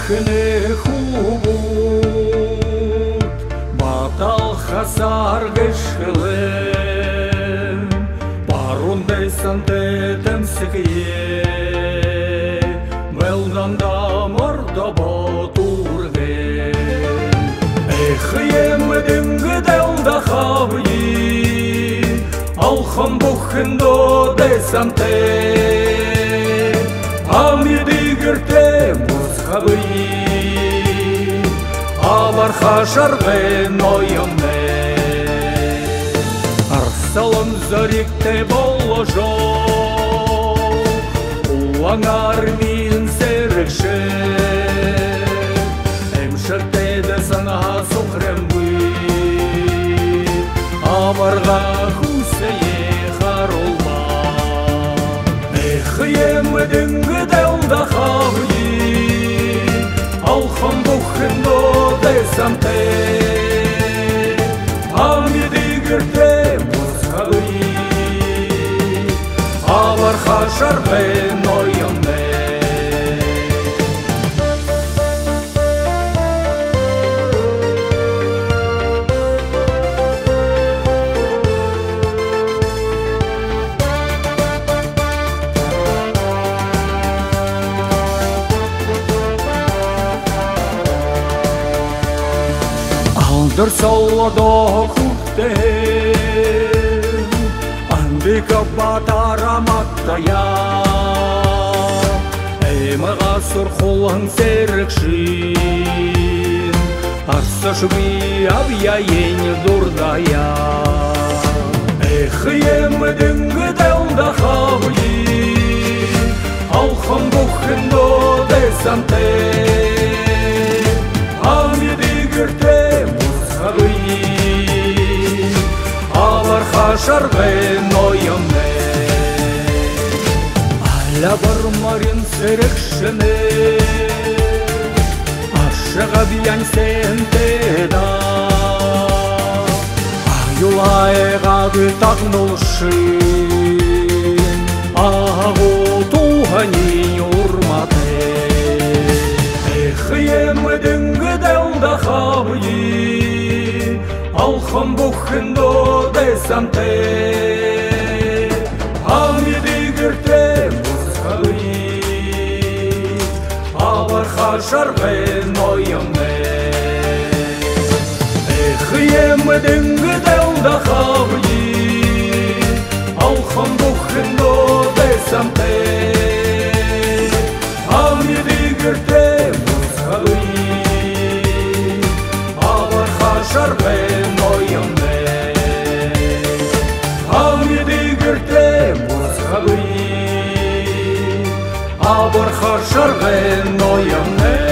Кне хубут батал хасар гешхелем Парундай сантетем сикие Мелнанда морда батурге Эхием дынгыделда хавли Алхам бухендо де санте Амиди герте музхавли Авар хашар венойоме Арсалон зорикте боложо Улаңар мин серекше Эмшерте де сана сухрембы Аварга хусее харолма Эхием дынгыделда хавли Алхам бухендо де санте Амиди герте музхавли Авар хашар венойоме Dur solo kukte Andika batara mattaya Emaga surkhulan serkshin Arsashvi abya yeni durdaya Ехием дынгыделда хавли Алхам бухендо де санте Амиди герте Авар хашар венойоме Аля бармарин серекшене Ашыға биян сентеда Аюлайға күтағнылшын Ағу туғанин урмате Эхием дынгыделда хавли Алхам бухендо де санте Амиди герте музхавли Авар хашар венойоме Эхием дынгыделда хавли Алхам бухендо де санте Амиди герте музхавли Авар хашар венойоме Амиди герте музхавли Авар хашар венойоме